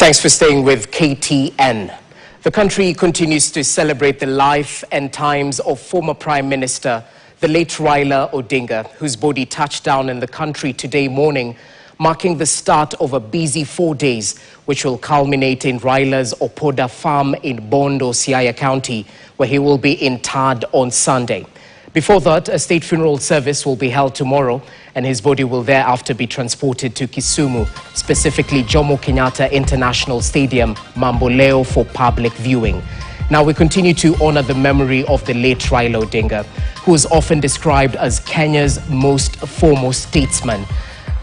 Thanks for staying with KTN. The country continues to celebrate the life and times of former Prime Minister, the late Raila Odinga, whose body touched down in the country today morning, marking the start of a busy 4 days, which will culminate in Raila's Opoda farm in Bondo, Siaya County, where he will be interred on Sunday. Before that, a state funeral service will be held tomorrow, and his body will thereafter be transported to Kisumu, specifically Jomo Kenyatta International Stadium, Mamboleo, for public viewing. Now, we continue to honor the memory of the late Raila Odinga, who is often described as Kenya's most foremost statesman,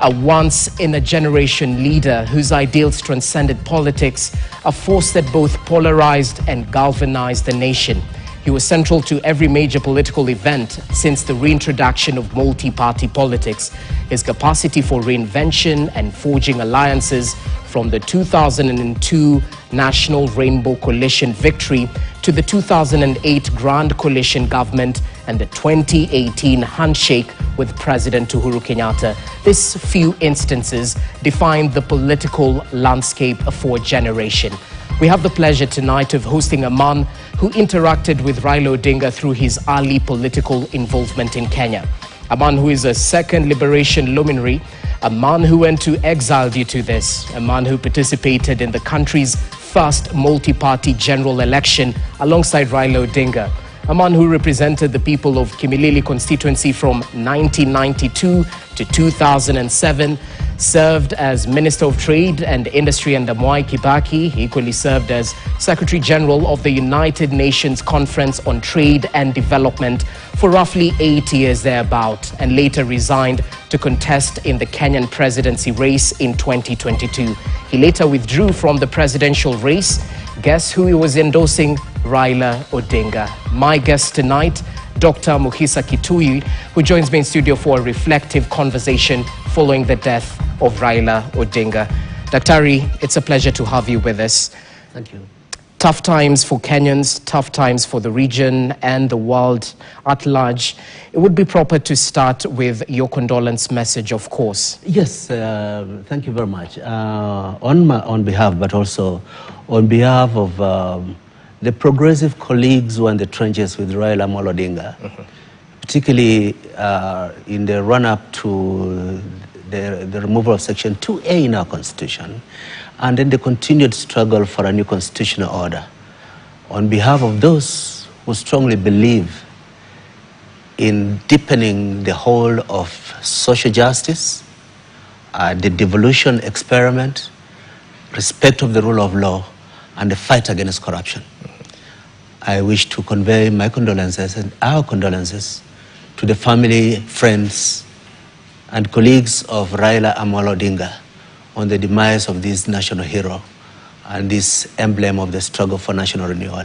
a once-in-a-generation leader whose ideals transcended politics, a force that both polarized and galvanized the nation. He was central to every major political event since the reintroduction of multi-party politics. His capacity for reinvention and forging alliances, from the 2002 National Rainbow Coalition victory to the 2008 Grand Coalition government and the 2018 handshake with President Uhuru Kenyatta. These few instances defined the political landscape for a generation. We have the pleasure tonight of hosting a man who interacted with Raila Odinga through his early political involvement in Kenya. A man who is a second liberation luminary, a man who went to exile due to this, a man who participated in the country's first multi-party general election alongside Raila Odinga, a man who represented the people of Kimilili constituency from 1992 to 2007, served as Minister of Trade and Industry under Mwai Kibaki. He equally served as Secretary General of the United Nations Conference on Trade and Development for roughly 8 years thereabout, and later resigned to contest in the Kenyan presidency race in 2022. He later withdrew from the presidential race. Guess who he was endorsing? Raila Odinga. My guest tonight, Dr Mukhisa Kituyi, who joins me in studio for a reflective conversation following the death of Raila Odinga. Daktari, it's a pleasure to have you with us. Thank you. Tough times for Kenyans, tough times for the region and the world at large. It would be proper to start with your condolence message, of course. Yes, thank you very much. On behalf, but also on behalf of the progressive colleagues who are in the trenches with Raila Odinga, particularly in the run-up to the removal of Section 2A in our Constitution, and then the continued struggle for a new constitutional order. On behalf of those who strongly believe in deepening the whole of social justice, the devolution experiment, respect of the rule of law, and the fight against corruption, I wish to convey my condolences and our condolences to the family, friends, and colleagues of Raila Odinga on the demise of this national hero and this emblem of the struggle for national renewal.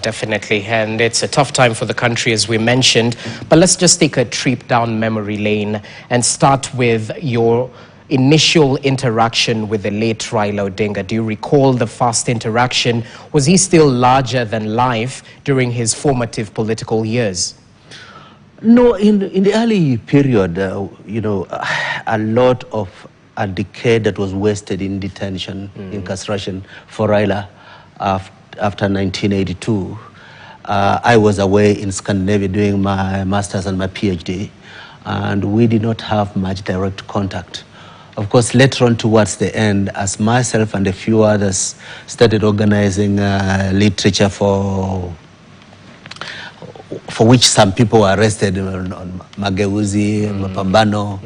Definitely, and it's a tough time for the country, as we mentioned, but let's just take a trip down memory lane and start with your initial interaction with the late Raila Odinga. Do you recall the first interaction? Was he still larger than life during his formative political years? No, in the early period, a lot of a decade that was wasted in detention, incarceration for Raila after 1982. I was away in Scandinavia doing my master's and my PhD, and we did not have much direct contact. Of course, later on towards the end, as myself and a few others started organizing literature for which some people were arrested on Mageuzi, Mapambano,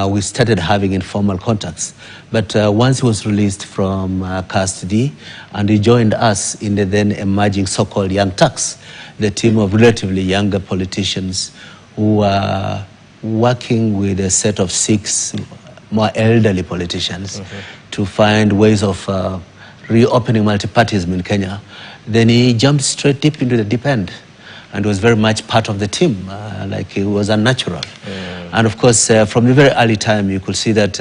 we started having informal contacts. But once he was released from custody and he joined us in the then emerging so-called Young Turks, the team of relatively younger politicians who were working with a set of 6 more elderly politicians to find ways of reopening multipartyism in Kenya, then he jumped straight deep into the deep end and was very much part of the team, like he was unnatural. And of course, from the very early time, you could see that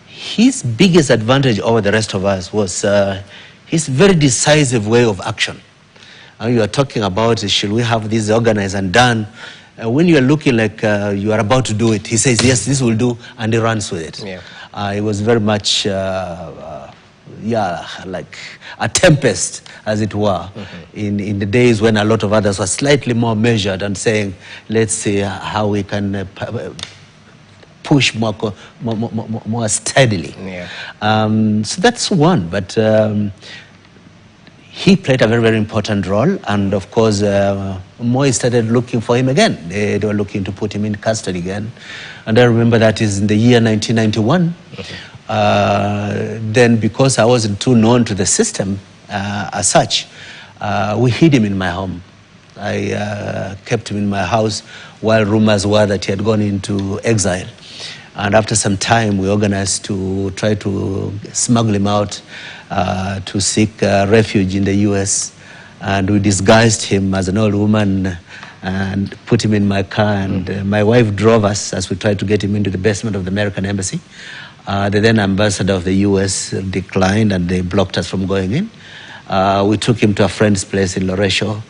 his biggest advantage over the rest of us was his very decisive way of action. You are talking about, should we have this organized and done? when you are looking like you are about to do it, he says, yes, this will do, and he runs with it. Yeah. It was very much, like a tempest, as it were, in the days when a lot of others were slightly more measured and saying, let's see how we can push more steadily. Yeah. So that's one, but he played a very, very important role, and of course, Moi started looking for him again. They were looking to put him in custody again, and I remember that is in the year 1991. Then, because I wasn't too known to the system as such, we hid him in my home. I kept him in my house while rumors were that he had gone into exile. And after some time, we organized to try to smuggle him out to seek refuge in the US. And we disguised him as an old woman and put him in my car. And my wife drove us as we tried to get him into the basement of the American embassy. The then ambassador of the US declined, and they blocked us from going in. We took him to a friend's place in Loresho,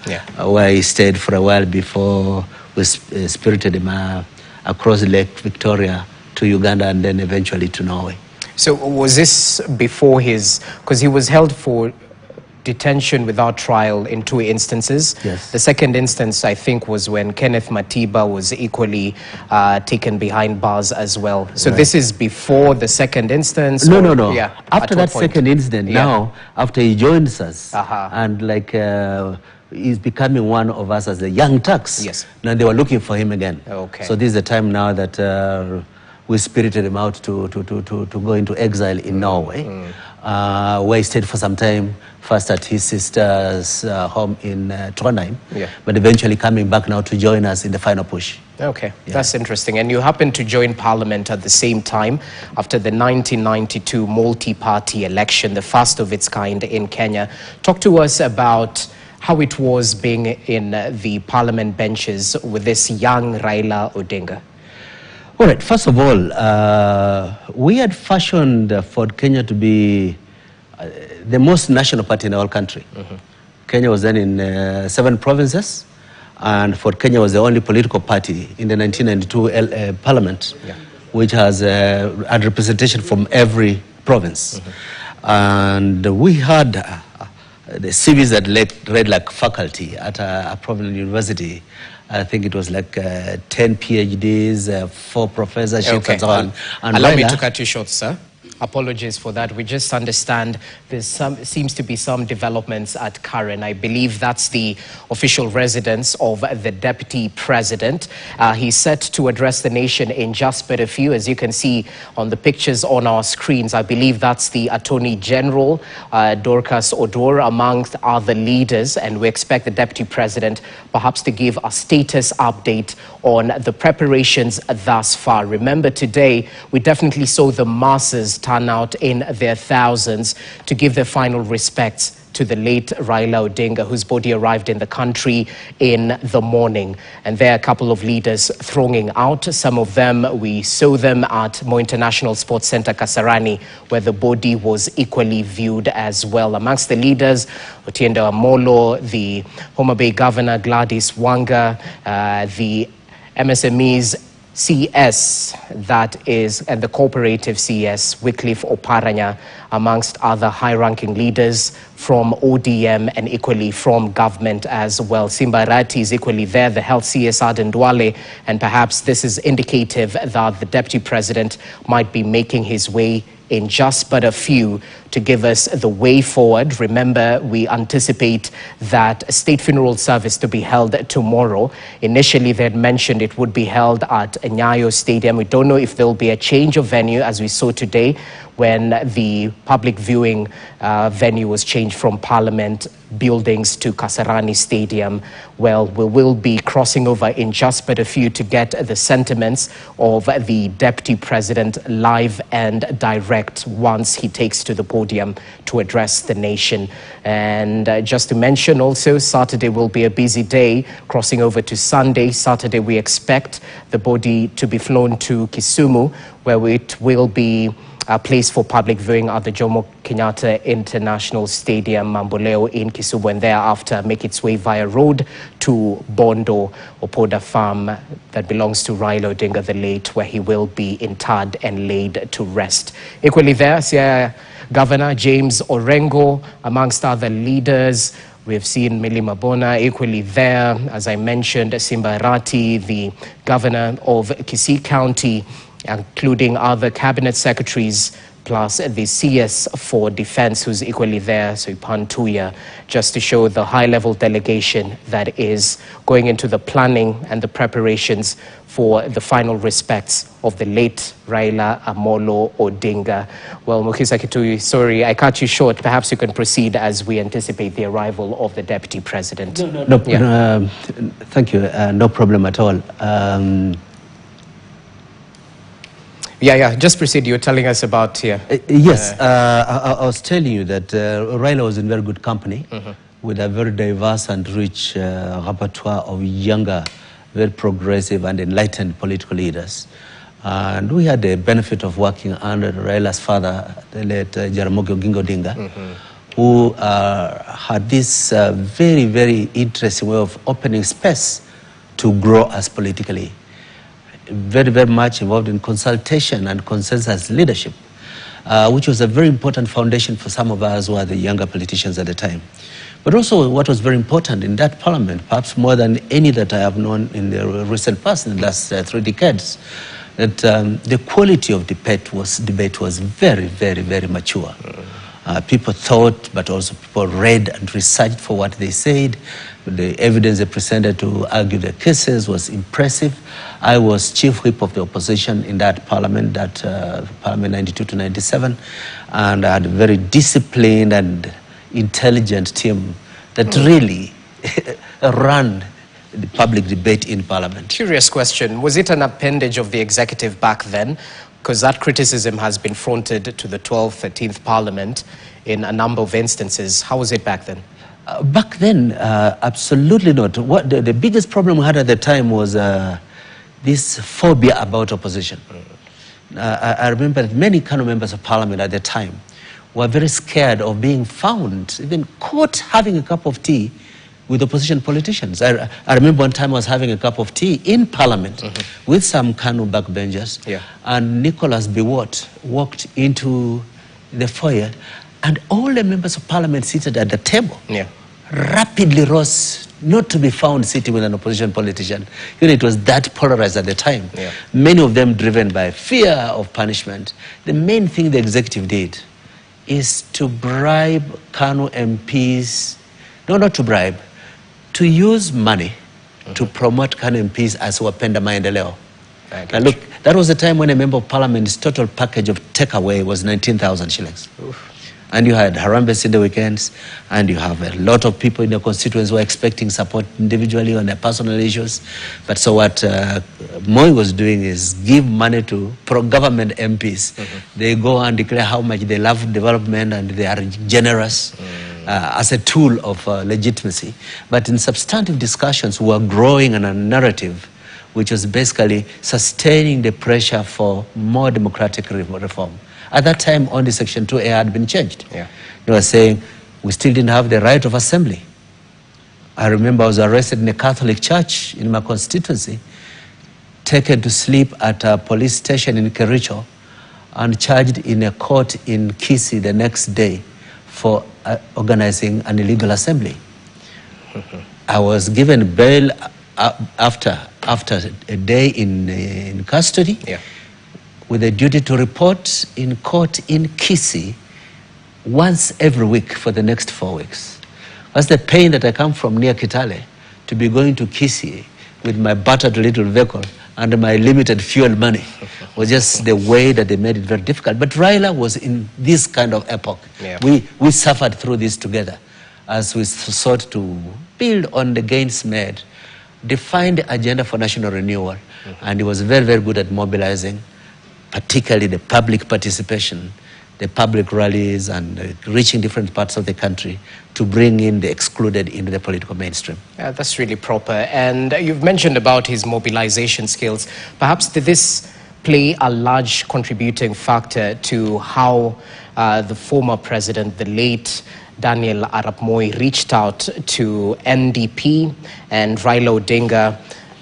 where he stayed for a while before we spirited him across Lake Victoria to Uganda and then eventually to Norway. So was this before his, because he was held for detention without trial in 2 instances. Yes. The second instance, I think, was when Kenneth Matiba was equally taken behind bars as well. So this is before the second instance? No. Yeah, after that second incident, now, after he joins us, and like he's becoming one of us as the Young Turks. Yes. Now they were looking for him again. Okay. So this is the time now that we spirited him out to go into exile in Norway, where he stayed for some time, first at his sister's home in Trondheim, but eventually coming back now to join us in the final push. Okay, that's interesting. And you happened to join Parliament at the same time after the 1992 multi-party election, the first of its kind in Kenya. Talk to us about how it was being in the Parliament benches with this young Raila Odinga. All right, first of all, we had fashioned Ford Kenya to be the most national party in our country. Kenya was then in 7 provinces, and Ford Kenya was the only political party in the 1992 Parliament which has a representation from every province. And we had the CVs that read like faculty at a provincial university. I think it was like 10 PhDs, 4 professorships, and so on. And allow me to cut you short, sir. Apologies for that. We just understand seems to be some developments at Karen. I believe that's the official residence of the Deputy President. He's set to address the nation in just but a few. As you can see on the pictures on our screens, I believe that's the Attorney General, Dorcas Odor, amongst other leaders. And we expect the Deputy President perhaps to give a status update on the preparations thus far. Remember, today, we definitely saw the masses turn out in their thousands to give their final respects to the late Raila Odinga, whose body arrived in the country in the morning. And there are a couple of leaders thronging out. Some of them, we saw them at Moi International Sports Center, Kasarani, where the body was equally viewed as well. Amongst the leaders, Otiende Amolo, the Homa Bay Governor Gladys Wanga, the MSME's CS, that is, and the cooperative CS, Wycliffe Oparanya, amongst other high-ranking leaders from ODM and equally from government as well. Simba Arati is equally there, the health CS Aden Duale, and perhaps this is indicative that the Deputy President might be making his way in just but a few to give us the way forward. Remember, we anticipate that a state funeral service to be held tomorrow. Initially, they had mentioned it would be held at Nyayo Stadium. We don't know if there will be a change of venue, as we saw today when the public viewing venue was changed from Parliament buildings to Kasarani Stadium. Well, we will be crossing over in just but a few to get the sentiments of the Deputy President live and direct once he takes to the podium to address the nation. And just to mention also, Saturday will be a busy day, crossing over to Sunday. Saturday, we expect the body to be flown to Kisumu, where it will be placed for public viewing at the Jomo Kenyatta International Stadium, Mamboleo in Kisumu, and thereafter make its way via road to Bondo or Poda Farm that belongs to Raila Odinga the late, where he will be interred and laid to rest. Equally there, Siaya Governor James Orengo, amongst other leaders. We have seen Millie Mabona equally there, as I mentioned, Simba Arati, the governor of Kisii County, including other cabinet secretaries, plus the CS for Defense, who's equally there, so Pantuya, just to show the high-level delegation that is going into the planning and the preparations for the final respects of the late Raila Amolo Odinga. Well, Mukhisa Kituyi, sorry, I cut you short. Perhaps you can proceed as we anticipate the arrival of the Deputy President. Thank you. No problem at all. Just proceed. You were telling us about here. Yes, I was telling you that Raila was in very good company with a very diverse and rich repertoire of younger, very progressive and enlightened political leaders. And we had the benefit of working under Raila's father, the late Jaramogi Oginga Odinga, who had this very, very interesting way of opening space to grow us politically. Very, very much involved in consultation and consensus leadership, which was a very important foundation for some of us who were the younger politicians at the time. But also what was very important in that parliament, perhaps more than any that I have known in the recent past, in the last 3 decades, that the quality of debate was very, very, very mature. People thought, but also people read and researched for what they said. The evidence they presented to argue the cases was impressive. I was chief whip of the opposition in that parliament, Parliament 92 to 97, and I had a very disciplined and intelligent team that really ran the public debate in parliament. Curious question. Was it an appendage of the executive back then? Because that criticism has been fronted to the 12th, 13th Parliament in a number of instances. How was it back then? Back then, absolutely not. What the biggest problem we had at the time was this phobia about opposition. I remember that many Kano members of Parliament at the time were very scared of being found, even caught having a cup of tea with opposition politicians. I remember one time I was having a cup of tea in Parliament with some Kano backbenchers, and Nicholas Biwott walked into the foyer, and all the members of Parliament seated at the table rapidly rose, not to be found sitting with an opposition politician. You know, it was that polarized at the time. Many of them driven by fear of punishment. The main thing the executive did is to bribe Kano MPs, no, not to bribe, to use money to promote Kano MPs as Wapenda Maendeleo. Now look, that was the time when a member of Parliament's total package of takeaway was 19,000 shillings. And you had Harambes in the weekends, and you have a lot of people in your constituents who are expecting support individually on their personal issues. But so what Moi was doing is give money to pro-government MPs. They go and declare how much they love development and they are generous. As a tool of legitimacy. But in substantive discussions, we were growing on a narrative which was basically sustaining the pressure for more democratic reform. At that time, only Section 2A had been changed. They were saying we still didn't have the right of assembly. I remember I was arrested in a Catholic church in my constituency, taken to sleep at a police station in Kericho, and charged in a court in Kisii the next day for organizing an illegal assembly. I was given bail after a day in custody, with a duty to report in court in Kisii once every week for the next 4 weeks. That's the pain that I come from near Kitale, to be going to Kisii with my battered little vehicle and my limited fuel money. Was just the way that they made it very difficult. But Raila was in this kind of epoch. We suffered through this together as we sought to build on the gains made, define the agenda for national renewal, and he was very, very good at mobilizing, particularly the public participation, the public rallies, and reaching different parts of the country to bring in the excluded into the political mainstream. That's really proper. And you've mentioned about his mobilization skills. Perhaps did this play a large contributing factor to how the former president, the late Daniel Arap Moi, reached out to NDP and Raila Odinga,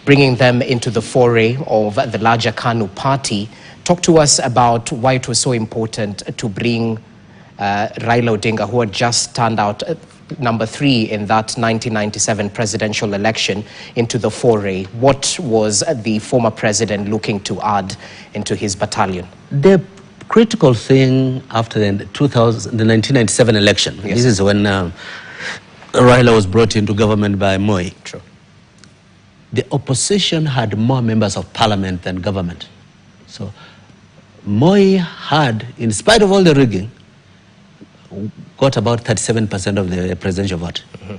bringing them into the foray of the larger KANU party. Talk to us about why it was so important to bring Raila Odinga, who had just turned out number 3 in that 1997 presidential election, into the foray. What was the former president looking to add into his battalion? The critical thing after the 1997 election, yes. This is when Raila was brought into government by Moi. True. The opposition had more members of parliament than government. So Moi had, in spite of all the rigging, got about 37% of the presidential vote. Mm-hmm.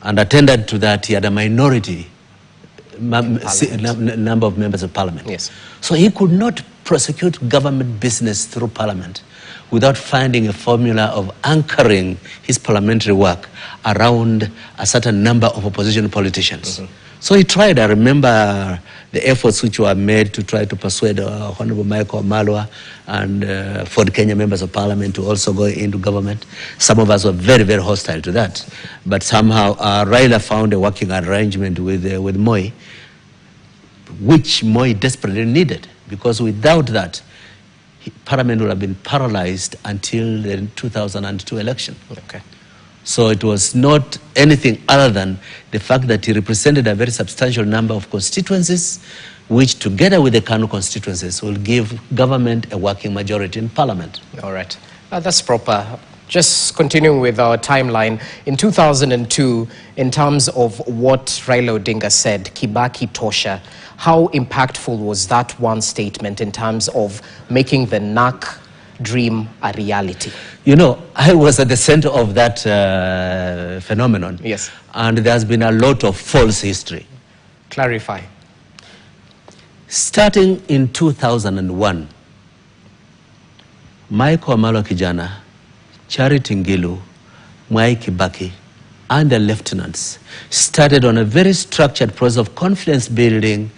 And attended to that, he had a minority number of members of parliament. Yes. So he could not prosecute government business through parliament without finding a formula of anchoring his parliamentary work around a certain number of opposition politicians. Mm-hmm. So he tried. I remember the efforts which were made to try to persuade Honorable Michael Malwa and Ford Kenya members of parliament to also go into government. Some of us were very, very hostile to that. But somehow Raila found a working arrangement with Moi, which Moi desperately needed, because without that, parliament would have been paralyzed until the 2002 election. Okay. So it was not anything other than the fact that he represented a very substantial number of constituencies, which together with the KANU constituencies will give government a working majority in parliament. All right. That's proper. Just continuing with our timeline, in 2002, in terms of what Raila Odinga said, Kibaki Tosha, how impactful was that one statement in terms of making the NAC dream a reality? You know, I was at the center of that phenomenon. Yes. And there's been a lot of false history. Clarify. Starting in 2001, Michael Amalo Kijana, Charity Ngilu, Mwai Kibaki, and the lieutenants started on a very structured process of confidence building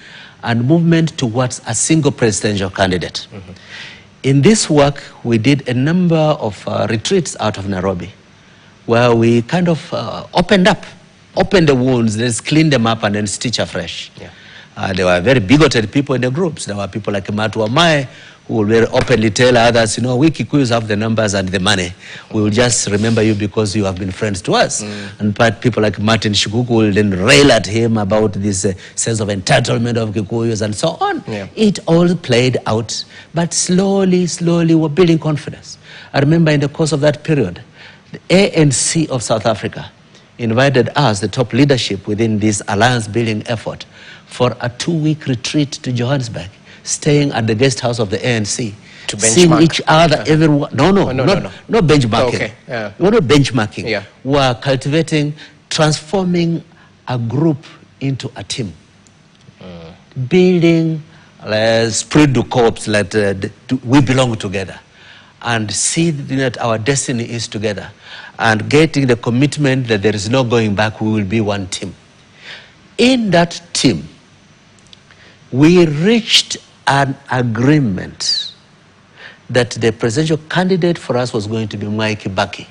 and movement towards a single presidential candidate. Mm-hmm. In this work, we did a number of retreats out of Nairobi, where we kind of opened the wounds, then cleaned them up and then stitch afresh. Yeah. There were very bigoted people in the groups. There were people like Matu Amae, who will very openly tell others, you know, we Kikuyus have the numbers and the money. We will just remember you because you have been friends to us. And people like Martin Shikuku will then rail at him about this sense of entitlement of Kikuyus and so on. Yeah. It all played out, but slowly, we're building confidence. I remember in the course of that period, the ANC of South Africa invited us, the top leadership within this alliance-building effort, for a 2-week retreat to Johannesburg, staying at the guest house of the ANC, to benchmark. Seeing each other, everyone. No, benchmarking. Okay. Yeah. We're not benchmarking. Yeah. We're cultivating, transforming a group into a team. Building spirit du corps, like we belong together, and see that our destiny is together, and getting the commitment that there is no going back, we will be one team. In that team, we reached an agreement that the presidential candidate for us was going to be Mwai Kibaki,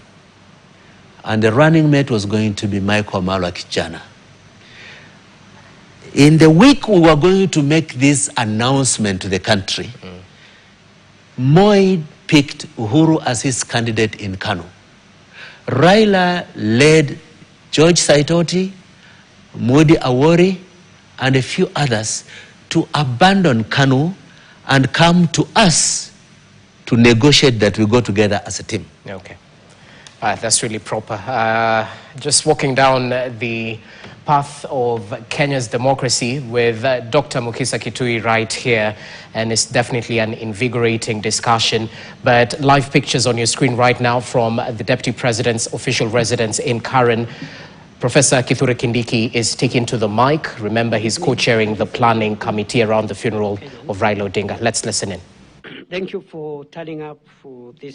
and the running mate was going to be Michael Amalo Kijana. In the week we were going to make this announcement to the country, Moi picked Uhuru as his candidate in KANU. Raila led George Saitoti, Mudi Awori, and a few others to abandon KANU and come to us to negotiate that we go together as a team. Okay. That's really proper. Just walking down the path of Kenya's democracy with Dr. Mukhisa Kituyi right here, and it's definitely an invigorating discussion. But live pictures on your screen right now from the Deputy President's official residence in Karen. Professor Kithure Kindiki is taken to the mic. Remember, he's co-chairing the planning committee around the funeral of Raila Odinga. Let's listen in. Thank you for turning up for this.